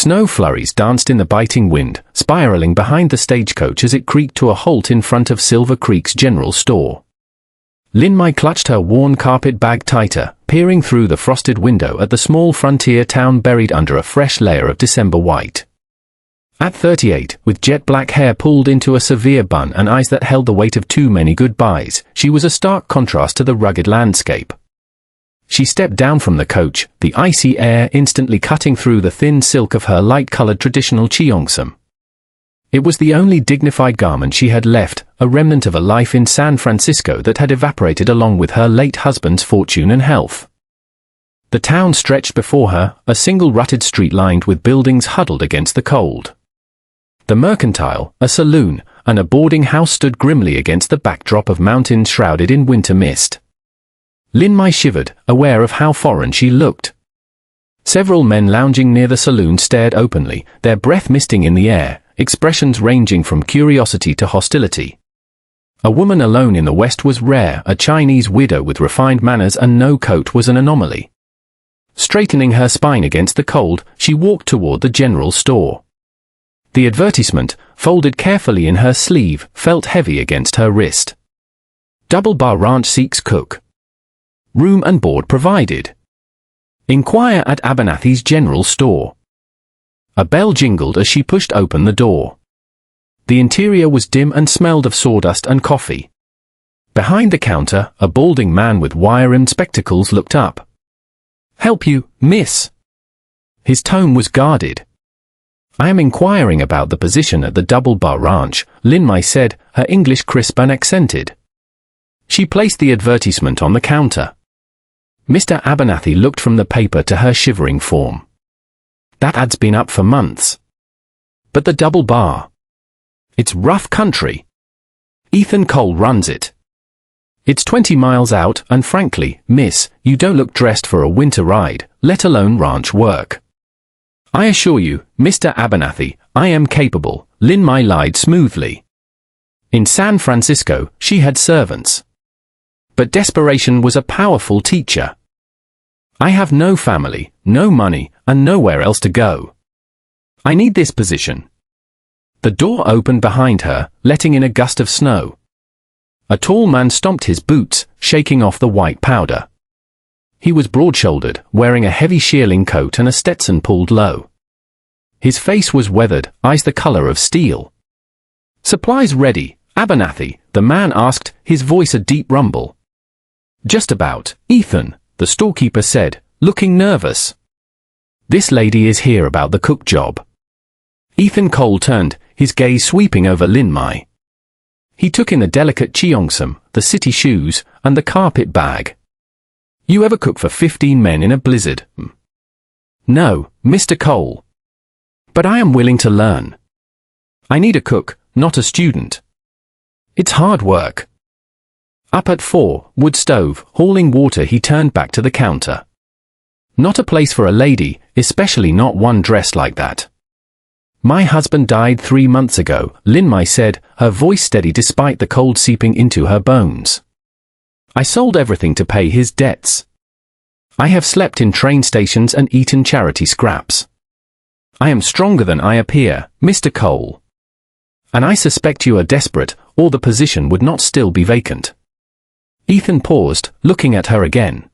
Snow flurries danced in the biting wind, spiraling behind the stagecoach as it creaked to a halt in front of Silver Creek's general store. Lin-Mai clutched her worn carpet bag tighter, peering through the frosted window at the small frontier town buried under a fresh layer of December white. At 38, with jet-black hair pulled into a severe bun and eyes that held the weight of too many goodbyes, she was a stark contrast to the rugged landscape. She stepped down from the coach, the icy air instantly cutting through the thin silk of her light-colored traditional cheongsam. It was the only dignified garment she had left, a remnant of a life in San Francisco that had evaporated along with her late husband's fortune and health. The town stretched before her, a single rutted street lined with buildings huddled against the cold. The Mercantile, a saloon, and a boarding house stood grimly against the backdrop of mountains shrouded in winter mist. Lin-Mai shivered, aware of how foreign she looked. Several men lounging near the saloon stared openly, their breath misting in the air, expressions ranging from curiosity to hostility. A woman alone in the West was rare, a Chinese widow with refined manners and no coat was an anomaly. Straightening her spine against the cold, she walked toward the general store. The advertisement, folded carefully in her sleeve, felt heavy against her wrist. Double Bar Ranch seeks cook. Room and board provided. Inquire at Abernathy's general store. A bell jingled as she pushed open the door. The interior was dim and smelled of sawdust and coffee. Behind the counter, a balding man with wire-rimmed spectacles looked up. "Help you, miss?" His tone was guarded. "I am inquiring about the position at the Double Bar Ranch," Lin-Mai said, her English crisp and accented. She placed the advertisement on the counter. Mr. Abernathy looked from the paper to her shivering form. "That ad's been up for months." "But the Double Bar? It's rough country. Ethan Cole runs it. It's 20 miles out, and frankly, miss, you don't look dressed for a winter ride, let alone ranch work." "I assure you, Mr. Abernathy, I am capable," Lin-Mai lied smoothly. In San Francisco, she had servants. But desperation was a powerful teacher. "I have no family, no money, and nowhere else to go. I need this position." The door opened behind her, letting in a gust of snow. A tall man stomped his boots, shaking off the white powder. He was broad-shouldered, wearing a heavy shearling coat and a Stetson pulled low. His face was weathered, eyes the color of steel. "Supplies ready, Abernathy?" the man asked, his voice a deep rumble. "Just about, Ethan," the storekeeper said, looking nervous. "This lady is here about the cook job." Ethan Cole turned, his gaze sweeping over Lin-Mai. He took in the delicate cheongsam, the city shoes, and the carpet bag. "You ever cook for 15 men in a blizzard?" "No, Mr. Cole. But I am willing to learn. I need a cook, not a student. It's hard work." Up at 4, wood stove, hauling water, he turned back to the counter. "Not a place for a lady, especially not one dressed like that." "My husband died 3 months ago," Lin-Mai said, her voice steady despite the cold seeping into her bones. "I sold everything to pay his debts. I have slept in train stations and eaten charity scraps. I am stronger than I appear, Mr. Cole. And I suspect you are desperate, or the position would not still be vacant." Ethan paused, looking at her again.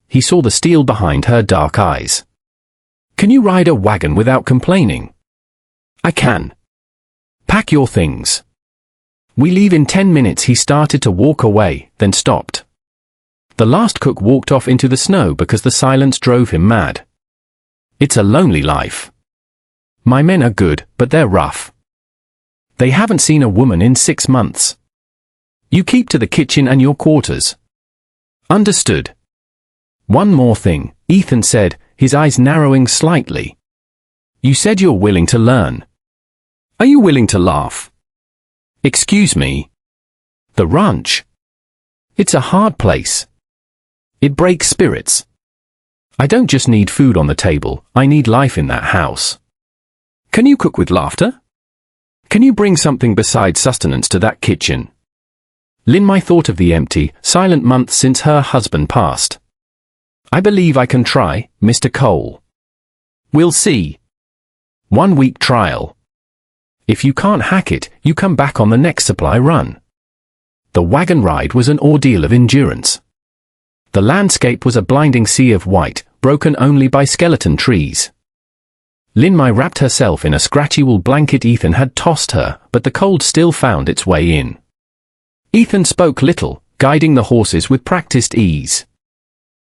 He saw the steel behind her dark eyes. "Can you ride a wagon without complaining?" "I can." "Pack your things. We leave in 10 minutes." He started to walk away, then stopped. The last cook walked off into the snow because the silence drove him mad. "It's a lonely life. My men are good, but they're rough. They haven't seen a woman in 6 months. You keep to the kitchen and your quarters." "Understood." "One more thing," Ethan said, his eyes narrowing slightly. "You said you're willing to learn. Are you willing to laugh?" "Excuse me. The ranch. It's a hard place. It breaks spirits. I don't just need food on the table, I need life in that house. Can you cook with laughter? Can you bring something besides sustenance to that kitchen?" Lin-Mai thought of the empty, silent months since her husband passed. "I believe I can try, Mr. Cole. We'll see." 1-week trial. If you can't hack it, you come back on the next supply run. The wagon ride was an ordeal of endurance. The landscape was a blinding sea of white, broken only by skeleton trees. Linmai wrapped herself in a scratchy wool blanket Ethan had tossed her, but the cold still found its way in. Ethan spoke little, guiding the horses with practiced ease.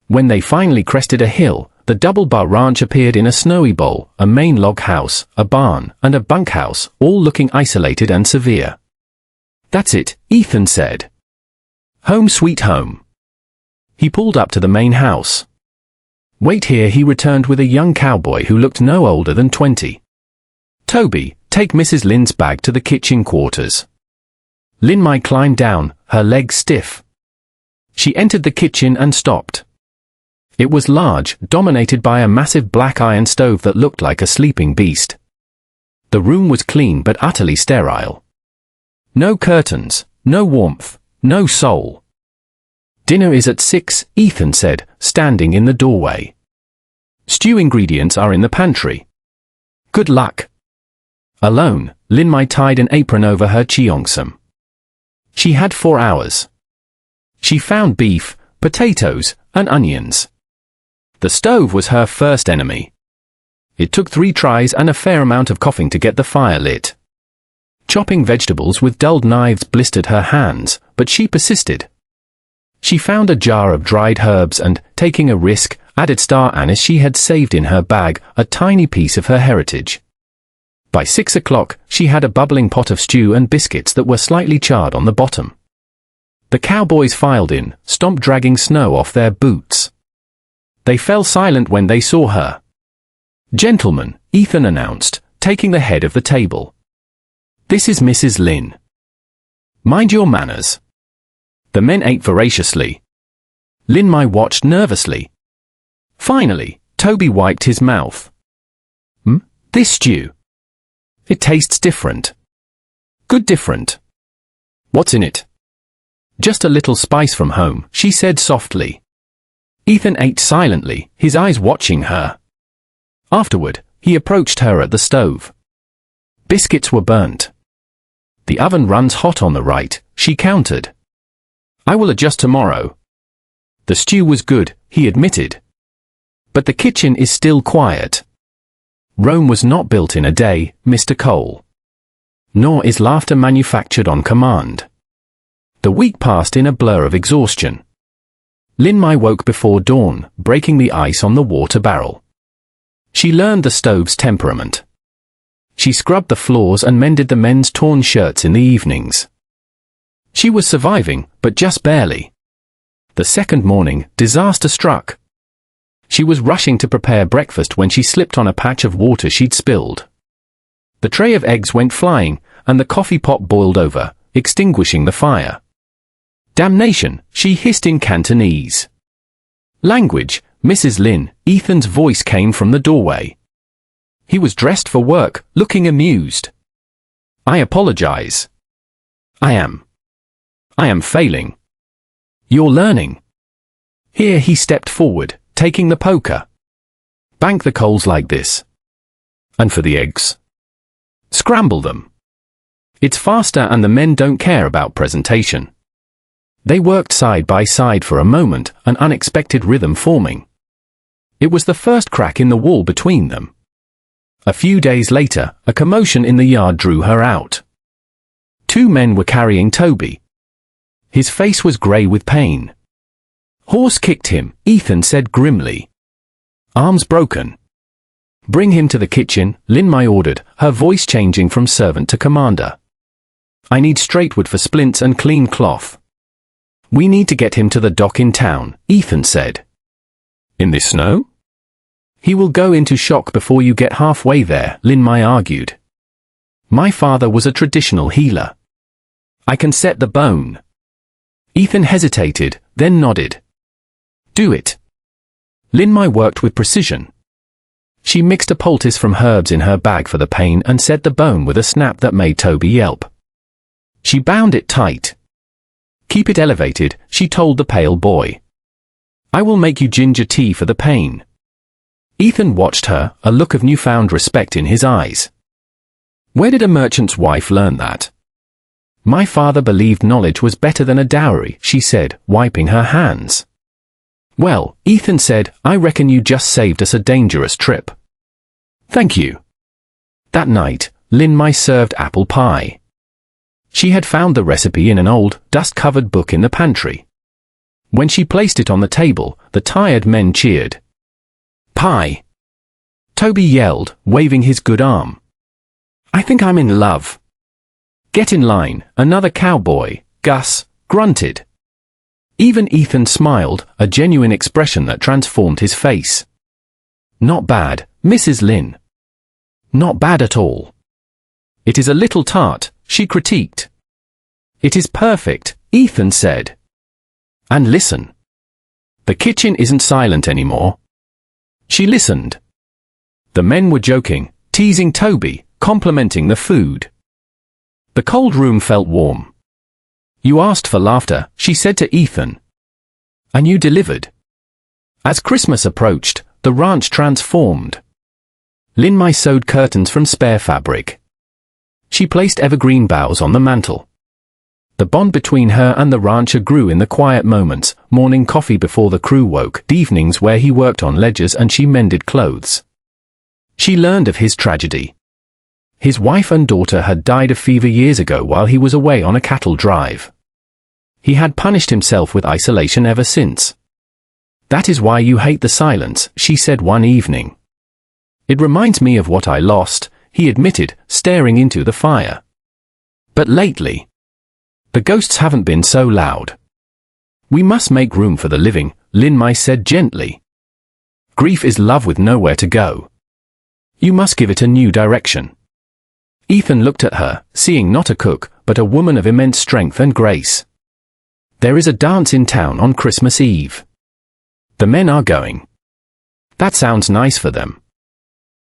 When they finally crested a hill, the double-bar ranch appeared in a snowy bowl, a main log house, a barn, and a bunkhouse, all looking isolated and severe. "That's it," Ethan said. "Home sweet home." He pulled up to the main house. "Wait here," he returned with a young cowboy who looked no older than 20. "Toby, take Mrs. Lynn's bag to the kitchen quarters." Linmai climbed down, her legs stiff. She entered the kitchen and stopped. It was large, dominated by a massive black iron stove that looked like a sleeping beast. The room was clean but utterly sterile. No curtains, no warmth, no soul. "Dinner is at 6, Ethan said, standing in the doorway. "Stew ingredients are in the pantry. Good luck." Alone, Linmai tied an apron over her cheongsam. She had 4 hours. She found beef, potatoes, and onions. The stove was her first enemy. It took 3 tries and a fair amount of coughing to get the fire lit. Chopping vegetables with dulled knives blistered her hands, but she persisted. She found a jar of dried herbs and, taking a risk, added star anise she had saved in her bag, a tiny piece of her heritage. By 6 o'clock, she had a bubbling pot of stew and biscuits that were slightly charred on the bottom. The cowboys filed in, stomp dragging snow off their boots. They fell silent when they saw her. "Gentlemen," Ethan announced, taking the head of the table. "This is Mrs. Lynn. Mind your manners." The men ate voraciously. Linmai watched nervously. Finally, Toby wiped his mouth. "This stew. It tastes different." "Good different. What's in it?" "Just a little spice from home," she said softly. Ethan ate silently, his eyes watching her. Afterward, he approached her at the stove. Biscuits were burnt. "The oven runs hot on the right," she countered. "I will adjust tomorrow." The stew was good, he admitted. But the kitchen is still quiet. Rome was not built in a day, Mr. Cole. Nor is laughter manufactured on command. The week passed in a blur of exhaustion. Linmai woke before dawn, breaking the ice on the water barrel. She learned the stove's temperament. She scrubbed the floors and mended the men's torn shirts in the evenings. She was surviving, but just barely. The second morning, disaster struck. She was rushing to prepare breakfast when she slipped on a patch of water she'd spilled. The tray of eggs went flying, and the coffee pot boiled over, extinguishing the fire. "Damnation," she hissed in Cantonese. "Language, Mrs. Lynn," Ethan's voice came from the doorway. He was dressed for work, looking amused. "I apologize. I am failing." "You're learning." Here he stepped forward, taking the poker. "Bank the coals like this. And for the eggs, scramble them. It's faster and the men don't care about presentation." They worked side by side for a moment, an unexpected rhythm forming. It was the first crack in the wall between them. A few days later, a commotion in the yard drew her out. 2 men were carrying Toby. His face was grey with pain. "Horse kicked him," Ethan said grimly. "Arms broken." "Bring him to the kitchen," Linmai ordered, her voice changing from servant to commander. "I need straight wood for splints and clean cloth." "We need to get him to the dock in town," Ethan said. "In this snow?" "He will go into shock before you get halfway there," Linmai argued. "My father was a traditional healer. I can set the bone." Ethan hesitated, then nodded. "Do it." Linmai worked with precision. She mixed a poultice from herbs in her bag for the pain and set the bone with a snap that made Toby yelp. She bound it tight. "Keep it elevated," she told the pale boy. "I will make you ginger tea for the pain." Ethan watched her, a look of newfound respect in his eyes. Where did a merchant's wife learn that? My father believed knowledge was better than a dowry, she said, wiping her hands. Well, Ethan said, I reckon you just saved us a dangerous trip. Thank you. That night, Lin Mai served apple pie. She had found the recipe in an old, dust-covered book in the pantry. When she placed it on the table, the tired men cheered. Pie! Toby yelled, waving his good arm. I think I'm in love. Get in line, another cowboy, Gus, grunted. Even Ethan smiled, a genuine expression that transformed his face. Not bad, Mrs. Lin. Not bad at all. It is a little tart, she critiqued. It is perfect, Ethan said. And listen. The kitchen isn't silent anymore. She listened. The men were joking, teasing Toby, complimenting the food. The cold room felt warm. You asked for laughter, she said to Ethan. And you delivered. As Christmas approached, the ranch transformed. Lin Mai sewed curtains from spare fabric. She placed evergreen boughs on the mantel. The bond between her and the rancher grew in the quiet moments, morning coffee before the crew woke, evenings where he worked on ledgers and she mended clothes. She learned of his tragedy. His wife and daughter had died of fever years ago while he was away on a cattle drive. He had punished himself with isolation ever since. That is why you hate the silence, she said one evening. It reminds me of what I lost, he admitted, staring into the fire. But lately, the ghosts haven't been so loud. We must make room for the living, Lin Mai said gently. Grief is love with nowhere to go. You must give it a new direction. Ethan looked at her, seeing not a cook, but a woman of immense strength and grace. There is a dance in town on Christmas Eve. The men are going. That sounds nice for them.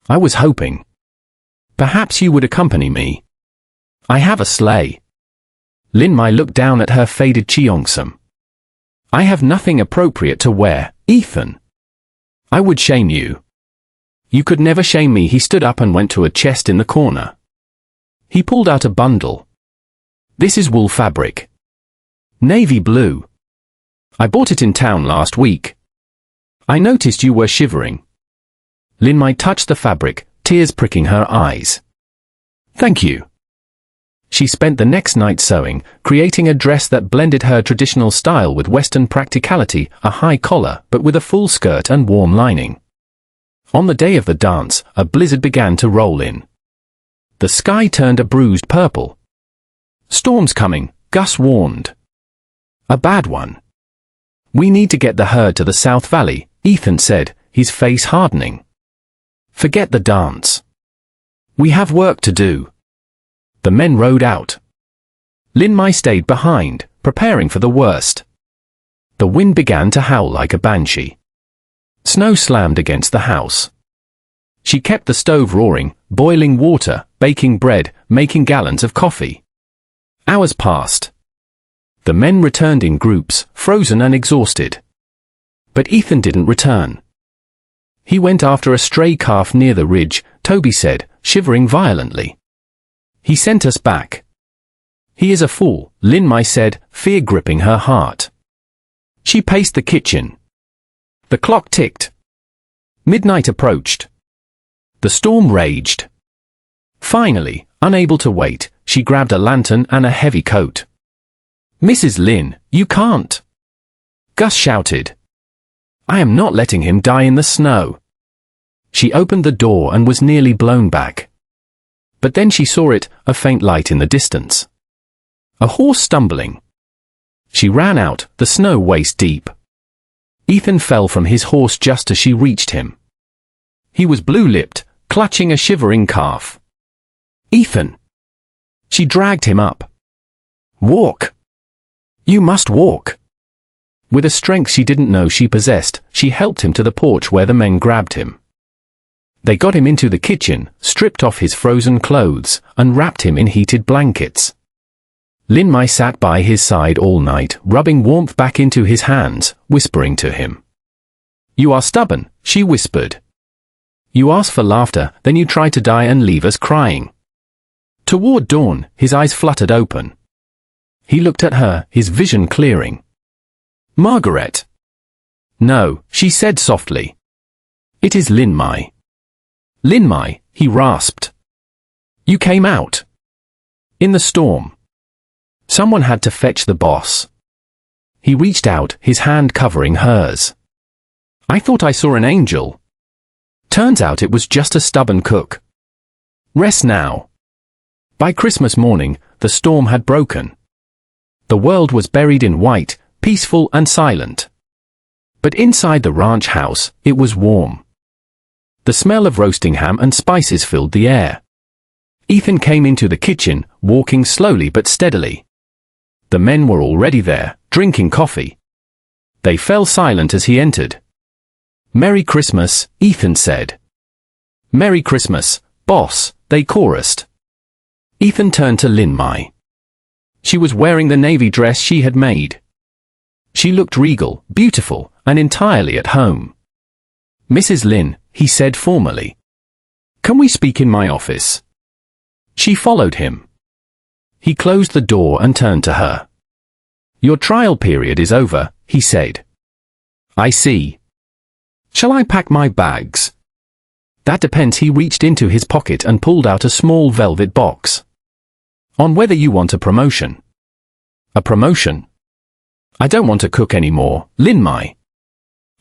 I was hoping. Perhaps you would accompany me. I have a sleigh. Lin Mai looked down at her faded cheongsam. I have nothing appropriate to wear, Ethan. I would shame you. You could never shame me. He stood up and went to a chest in the corner. He pulled out a bundle. This is wool fabric. Navy blue. I bought it in town last week. I noticed you were shivering. Lin Mai touched the fabric, tears pricking her eyes. Thank you. She spent the next night sewing, creating a dress that blended her traditional style with Western practicality, a high collar but with a full skirt and warm lining. On the day of the dance, a blizzard began to roll in. The sky turned a bruised purple. Storm's coming, Gus warned. A bad one. We need to get the herd to the South Valley, Ethan said, his face hardening. Forget the dance. We have work to do. The men rode out. Lin Mai stayed behind, preparing for the worst. The wind began to howl like a banshee. Snow slammed against the house. She kept the stove roaring, boiling water, baking bread, making gallons of coffee. Hours passed. The men returned in groups, frozen and exhausted. But Ethan didn't return. He went after a stray calf near the ridge, Toby said, shivering violently. He sent us back. He is a fool, Lin Mai said, fear gripping her heart. She paced the kitchen. The clock ticked. Midnight approached. The storm raged. Finally, unable to wait, she grabbed a lantern and a heavy coat. Mrs. Lin, you can't. Gus shouted. I am not letting him die in the snow. She opened the door and was nearly blown back. But then she saw it, a faint light in the distance. A horse stumbling. She ran out, the snow waist deep. Ethan fell from his horse just as she reached him. He was blue-lipped, clutching a shivering calf. Ethan! She dragged him up. Walk! You must walk! With a strength she didn't know she possessed, she helped him to the porch where the men grabbed him. They got him into the kitchen, stripped off his frozen clothes, and wrapped him in heated blankets. Lin Mai sat by his side all night, rubbing warmth back into his hands, whispering to him. You are stubborn, she whispered. You ask for laughter, then you try to die and leave us crying. Toward dawn, his eyes fluttered open. He looked at her, his vision clearing. Margaret. No, she said softly. It is Lin Mai. Lin Mai, he rasped. You came out. In the storm. Someone had to fetch the boss. He reached out, his hand covering hers. I thought I saw an angel. Turns out it was just a stubborn cook. Rest now. By Christmas morning, the storm had broken. The world was buried in white, peaceful and silent. But inside the ranch house, it was warm. The smell of roasting ham and spices filled the air. Ethan came into the kitchen, walking slowly but steadily. The men were already there, drinking coffee. They fell silent as he entered. Merry Christmas, Ethan said. Merry Christmas, boss, they chorused. Ethan turned to Lin Mai. She was wearing the navy dress she had made. She looked regal, beautiful, and entirely at home. Mrs. Lin, he said formally. Can we speak in my office? She followed him. He closed the door and turned to her. Your trial period is over, he said. I see. Shall I pack my bags? That depends. He reached into his pocket and pulled out a small velvet box. On whether you want a promotion. A promotion? I don't want to cook anymore, Lin Mai.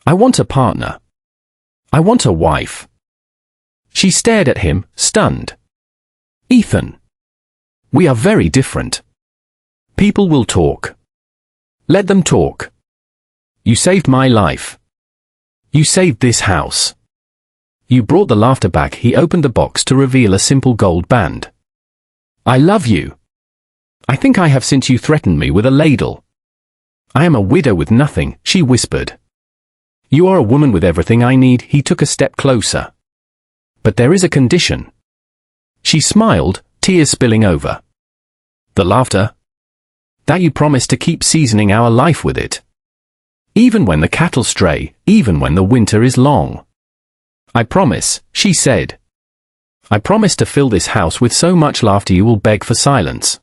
I want a partner. I want a wife. She stared at him, stunned. Ethan. We are very different. People will talk. Let them talk. You saved my life. You saved this house. You brought the laughter back. He opened the box to reveal a simple gold band. I love you. I think I have since you threatened me with a ladle. I am a widow with nothing, she whispered. You are a woman with everything I need. He took a step closer. But there is a condition. She smiled, tears spilling over. The laughter? That you promise to keep seasoning our life with it. Even when the cattle stray, even when the winter is long. I promise, she said. I promise to fill this house with so much laughter you will beg for silence.